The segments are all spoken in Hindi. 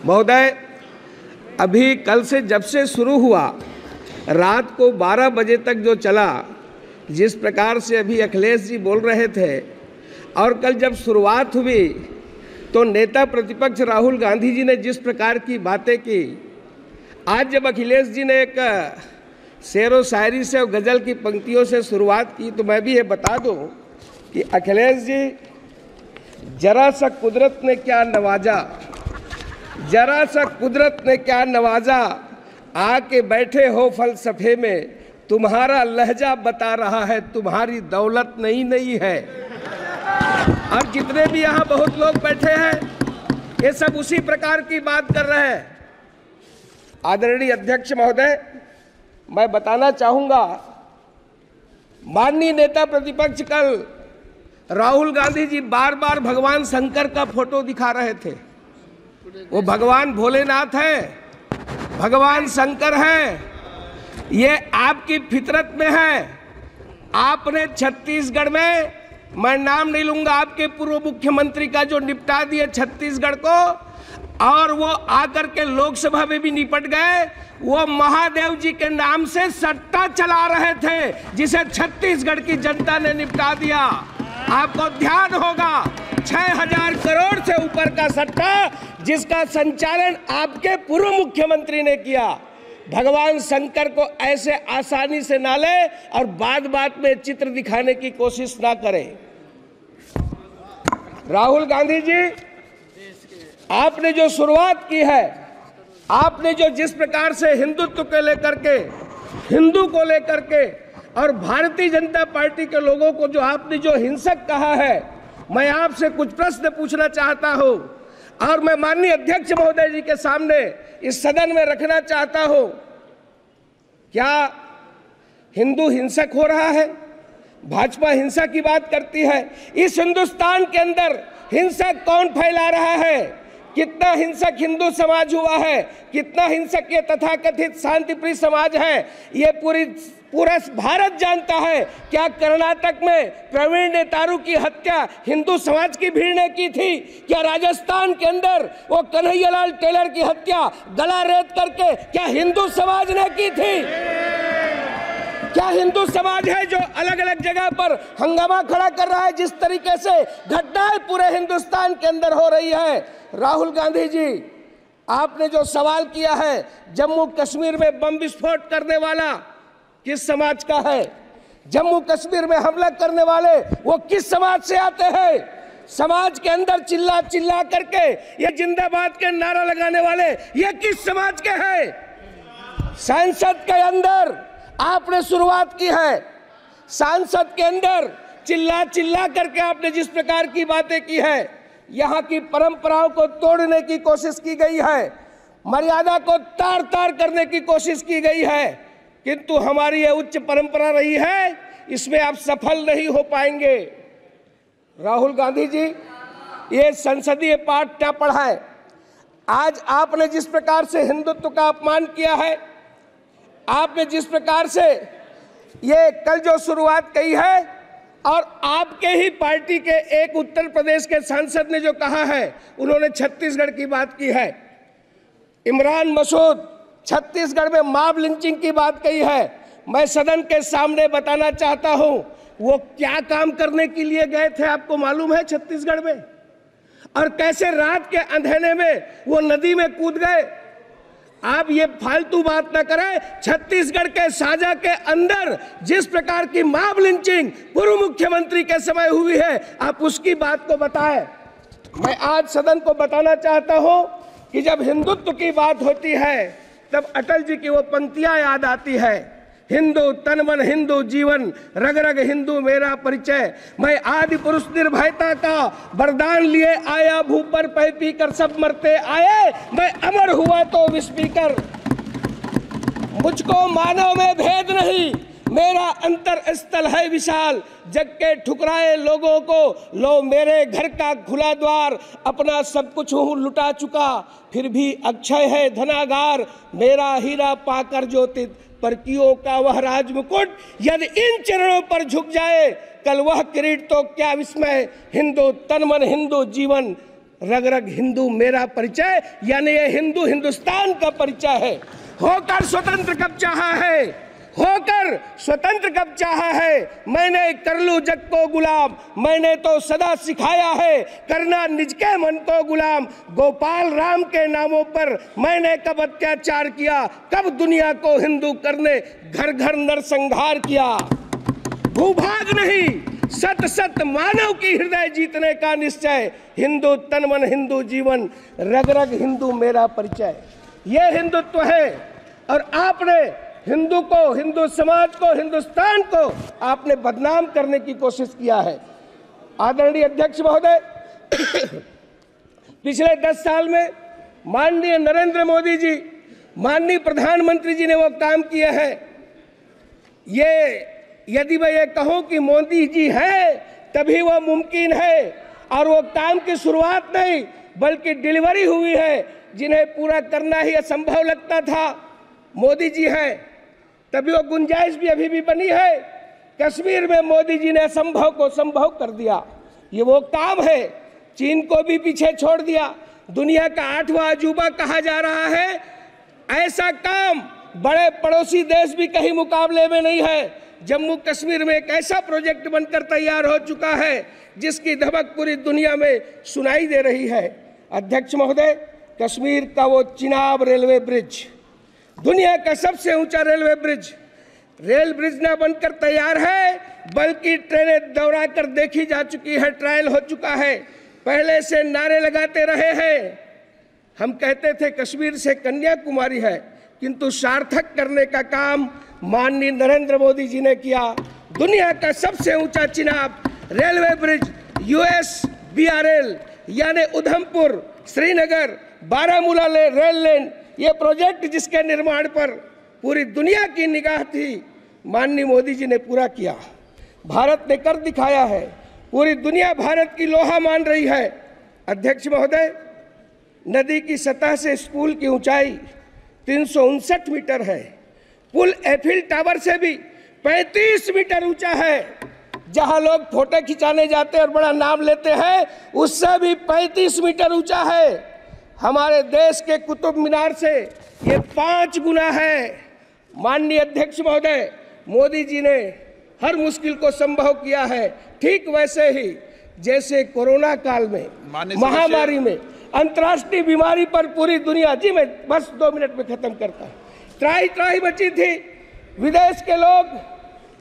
महोदय, अभी कल से जब से शुरू हुआ रात को 12 बजे तक जो चला, जिस प्रकार से अभी अखिलेश जी बोल रहे थे, और कल जब शुरुआत हुई तो नेता प्रतिपक्ष राहुल गांधी जी ने जिस प्रकार की बातें की, आज जब अखिलेश जी ने एक शेर व शायरी से और गज़ल की पंक्तियों से शुरुआत की, तो मैं भी ये बता दूं कि अखिलेश जी, जरा सा कुदरत ने क्या नवाजा, जरा सा कुदरत ने क्या नवाजा, आके बैठे हो फलसफे में, तुम्हारा लहजा बता रहा है तुम्हारी दौलत नई नई है। और जितने भी यहाँ बहुत लोग बैठे हैं, ये सब उसी प्रकार की बात कर रहे हैं। आदरणीय अध्यक्ष महोदय, मैं बताना चाहूँगा, माननीय नेता प्रतिपक्ष कल राहुल गांधी जी बार बार भगवान शंकर का फोटो दिखा रहे थे। वो भगवान भोलेनाथ है, भगवान शंकर है, ये आपकी फितरत में है। आपने छत्तीसगढ़ में, मैं नाम नहीं लूंगा, आपके पूर्व मुख्यमंत्री का जो निपटा दिए छत्तीसगढ़ को, और वो आकर के लोकसभा में भी निपट गए। वो महादेव जी के नाम से सट्टा चला रहे थे, जिसे छत्तीसगढ़ की जनता ने निपटा दिया। आपको ध्यान होगा, 6000 करोड़ से ऊपर का सट्टा, जिसका संचालन आपके पूर्व मुख्यमंत्री ने किया। भगवान शंकर को ऐसे आसानी से ना ले और बात बात में चित्र दिखाने की कोशिश ना करें। राहुल गांधी जी, आपने जो शुरुआत की है, आपने जो जिस प्रकार से हिंदुत्व को लेकर के, हिंदू को लेकर के और भारतीय जनता पार्टी के लोगों को जो आपने जो हिंसक कहा है, मैं आपसे कुछ प्रश्न पूछना चाहता हूं और मैं माननीय अध्यक्ष महोदय जी के सामने इस सदन में रखना चाहता हूं। क्या हिंदू हिंसक हो रहा है? भाजपा हिंसा की बात करती है। इस हिंदुस्तान के अंदर हिंसा कौन फैला रहा है? कितना हिंसक हिंदू समाज हुआ है, कितना हिंसक ये तथाकथित शांतिप्रिय समाज है, ये पूरा भारत जानता है। क्या कर्नाटक में प्रवीण नेतारू की हत्या हिंदू समाज की भीड़ ने की थी? क्या राजस्थान के अंदर वो कन्हैयालाल टेलर की हत्या गला रेत करके क्या हिंदू समाज ने की थी? क्या हिंदू समाज है जो अलग अलग जगह पर हंगामा खड़ा कर रहा है? जिस तरीके से घटनाएं पूरे हिंदुस्तान के अंदर हो रही है। राहुल गांधी जी, आपने जो सवाल किया है, जम्मू कश्मीर में बम विस्फोट करने वाला किस समाज का है? जम्मू कश्मीर में हमला करने वाले वो किस समाज से आते हैं? समाज के अंदर चिल्ला चिल्ला करके ये जिंदाबाद के नारा लगाने वाले ये किस समाज के हैं? संसद के अंदर आपने शुरुआत की है, सांसद के अंदर चिल्ला चिल्ला करके आपने जिस प्रकार की बातें की है, यहाँ की परंपराओं को तोड़ने की कोशिश की गई है, मर्यादा को तार तार करने की कोशिश की गई है, किंतु हमारी ये उच्च परंपरा रही है, इसमें आप सफल नहीं हो पाएंगे। राहुल गांधी जी, ये संसदीय पाठ क्या पढ़ाए? आज आपने जिस प्रकार से हिंदुत्व का अपमान किया है, आपने जिस प्रकार से ये कल जो शुरुआत की है, और आपके ही पार्टी के एक उत्तर प्रदेश के सांसद ने जो कहा है, उन्होंने छत्तीसगढ़ की बात की है। इमरान मसूद छत्तीसगढ़ में मॉब लिंचिंग की बात कही है। मैं सदन के सामने बताना चाहता हूं, वो क्या काम करने के लिए गए थे आपको मालूम है छत्तीसगढ़ में? और कैसे रात के अंधेरे में वो नदी में कूद गए। आप ये फालतू बात ना करें। छत्तीसगढ़ के साजा के अंदर जिस प्रकार की मॉब लिंचिंग पूर्व मुख्यमंत्री के समय हुई है, आप उसकी बात को बताएं। मैं आज सदन को बताना चाहता हूं कि जब हिंदुत्व की बात होती है, तब अटल जी की वो पंक्तियां याद आती है, हिंदू तन मन हिंदू जीवन, रग रग हिंदू मेरा परिचय, मैं आदि पुरुष निर्भयता का वरदान लिए आया, भूपर पै पी कर सब मरते आए, मैं अमर हुआ तो विष पीकर। मुझको मानव में भेद नहीं, मेरा अंतर स्थल है विशाल, जग के ठुकराए लोगों को लो मेरे घर का खुला द्वार, अपना सब कुछ हूँ लुटा चुका, फिर भी अक्षय है धनागार, मेरा हीरा पाकर ज्योतित परकियों का वह राज मुकुट, यदि इन चरणों पर झुक जाए कल वह किरीट तो क्या विस्मय, हिंदू तन मन हिंदू जीवन, रग रग हिंदू मेरा परिचय, यानी ये हिंदू हिंदुस्तान का परिचय है। होकर स्वतंत्र कब चाहा है, होकर स्वतंत्र कब चाहा है, मैंने कर लूं जग को गुलाम, मैंने तो सदा सिखाया है करना निज के मन को गुलाम। गोपाल राम के नामों पर मैंने कब अत्याचार किया, कब दुनिया को हिंदू करने घर घर नरसंहार किया। भूभाग नहीं सत सत मानव की हृदय जीतने का निश्चय, हिंदू तन मन हिंदू जीवन, रग रग हिंदू मेरा परिचय। ये हिंदुत्व है। और आपने हिंदू को, हिंदू समाज को, हिंदुस्तान को आपने बदनाम करने की कोशिश किया है। आदरणीय अध्यक्ष महोदय, पिछले 10 साल में माननीय नरेंद्र मोदी जी, माननीय प्रधानमंत्री जी ने वो काम किए हैं। ये यदि मैं ये कहूं कि मोदी जी है तभी वो मुमकिन है, और वो काम की शुरुआत नहीं बल्कि डिलीवरी हुई है, जिन्हें पूरा करना ही असंभव लगता था। मोदी जी हैं तभी वो गुंजाइश भी अभी भी बनी है। कश्मीर में मोदी जी ने असंभव को संभव कर दिया। ये वो काम है। चीन को भी पीछे छोड़ दिया, दुनिया का 8वां अजूबा कहा जा रहा है। ऐसा काम बड़े पड़ोसी देश भी कहीं मुकाबले में नहीं है। जम्मू कश्मीर में एक ऐसा प्रोजेक्ट बनकर तैयार हो चुका है जिसकी धमक पूरी दुनिया में सुनाई दे रही है। अध्यक्ष महोदय, कश्मीर का वो चिनाब रेलवे ब्रिज, दुनिया का सबसे ऊंचा रेल ब्रिज न बनकर तैयार है बल्कि ट्रेनें दौड़ा कर देखी जा चुकी है, ट्रायल हो चुका है। पहले से नारे लगाते रहे हैं। हम कहते थे कश्मीर से कन्याकुमारी है, किंतु सार्थक करने का काम माननीय नरेंद्र मोदी जी ने किया। दुनिया का सबसे ऊंचा चिनाब रेलवे ब्रिज, USBRL यानी उधमपुर श्रीनगर बारामूला रेल लाइन, ये प्रोजेक्ट जिसके निर्माण पर पूरी दुनिया की निगाह थी, माननीय मोदी जी ने पूरा किया। भारत ने कर दिखाया है। पूरी दुनिया भारत की लोहा मान रही है। अध्यक्ष महोदय, नदी की सतह से स्कूल की ऊंचाई 359 मीटर है। पुल एफिल टावर से भी 35 मीटर ऊंचा है। जहां लोग फोटो खिंचाने जाते और बड़ा नाम लेते हैं, उससे भी 35 मीटर ऊंचा है। हमारे देश के कुतुब मीनार से ये 5 गुना है। माननीय अध्यक्ष महोदय, मोदी जी ने हर मुश्किल को संभव किया है। ठीक वैसे ही जैसे कोरोना काल में, महामारी में, अंतर्राष्ट्रीय बीमारी पर पूरी दुनिया, जी मैं बस 2 मिनट में खत्म करता हूँ, त्राही त्राही मची थी। विदेश के लोग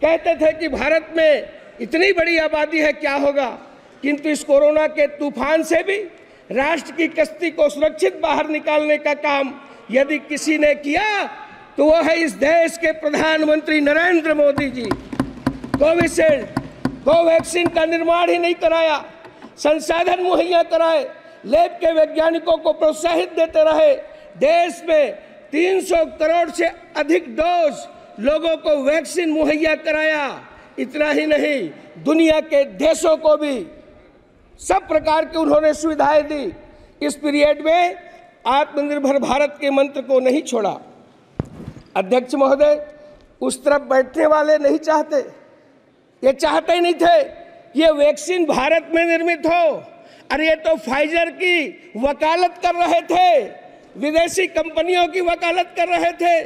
कहते थे कि भारत में इतनी बड़ी आबादी है, क्या होगा। किंतु इस कोरोना के तूफान से भी राष्ट्र की कश्ती को सुरक्षित बाहर निकालने का काम यदि किसी ने किया तो वह है इस देश के प्रधानमंत्री नरेंद्र मोदी जी। कोविशील्ड, कोवैक्सीन का निर्माण ही नहीं कराया, संसाधन मुहैया कराए, लैब के वैज्ञानिकों को प्रोत्साहित देते रहे। देश में 300 करोड़ से अधिक डोज लोगों को वैक्सीन मुहैया कराया। इतना ही नहीं, दुनिया के देशों को भी सब प्रकार की उन्होंने सुविधाएं दी। इस पीरियड में आत्मनिर्भर भारत के मंत्र को नहीं छोड़ा। अध्यक्ष महोदय, उस तरफ बैठने वाले नहीं चाहते, ये चाहते ही नहीं थे ये वैक्सीन भारत में निर्मित हो। अरे ये तो फाइजर की वकालत कर रहे थे, विदेशी कंपनियों की वकालत कर रहे थे।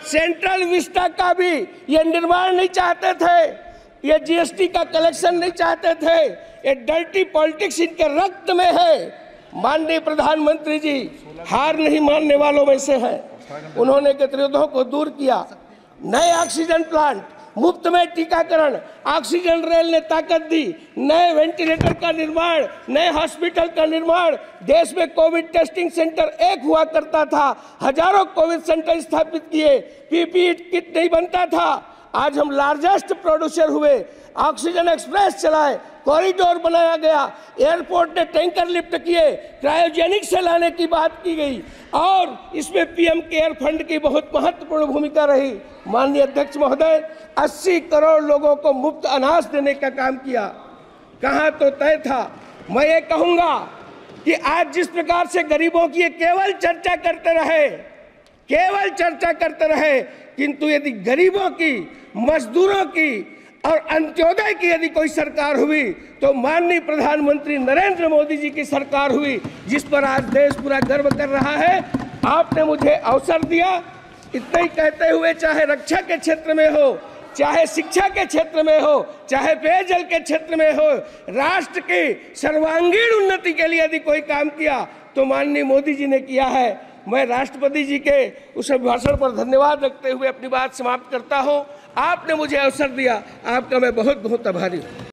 सेंट्रल विस्टा का भी ये निर्माण नहीं चाहते थे, ये GST का कलेक्शन नहीं चाहते थे। ये डर्टी पॉलिटिक्स इनके रक्त में है। माननीय प्रधानमंत्री जी हार नहीं मानने वालों में से हैं। उन्होंने गतिरोधों को दूर किया। नए ऑक्सीजन प्लांट, मुफ्त में टीकाकरण, ऑक्सीजन रेल ने ताकत दी, नए वेंटिलेटर का निर्माण, नए हॉस्पिटल का निर्माण। देश में कोविड टेस्टिंग सेंटर एक हुआ करता था, हजारों कोविड सेंटर स्थापित किए। PPE किट नहीं बनता था, आज हम लार्जेस्ट प्रोड्यूसर हुए। ऑक्सीजन एक्सप्रेस चलाए, कॉरिडोर बनाया गया, एयरपोर्ट ने टैंकर लिफ्ट किए, क्रायोजेनिक से लाने की बात की गई और इसमें PM केयर फंड की बहुत महत्वपूर्ण भूमिका रही। माननीय अध्यक्ष महोदय, 80 करोड़ लोगों को मुफ्त अनाज देने का काम किया। कहाँ तो तय था। मैं ये कहूँगा कि आज जिस प्रकार से गरीबों की केवल चर्चा करते रहे, किंतु यदि गरीबों की, मजदूरों की, और अंत्योदय की यदि कोई सरकार हुई तो माननीय प्रधानमंत्री नरेंद्र मोदी जी की सरकार हुई, जिस पर आज देश पूरा गर्व कर रहा है। आपने मुझे अवसर दिया। इतना ही कहते हुए, चाहे रक्षा के क्षेत्र में हो, चाहे शिक्षा के क्षेत्र में हो, चाहे पेयजल के क्षेत्र में हो, राष्ट्र की सर्वांगीण उन्नति के लिए यदि कोई काम किया तो माननीय मोदी जी ने किया है। मैं राष्ट्रपति जी के उस भाषण पर धन्यवाद रखते हुए अपनी बात समाप्त करता हूं। आपने मुझे अवसर दिया, आपका मैं बहुत बहुत आभारी हूं।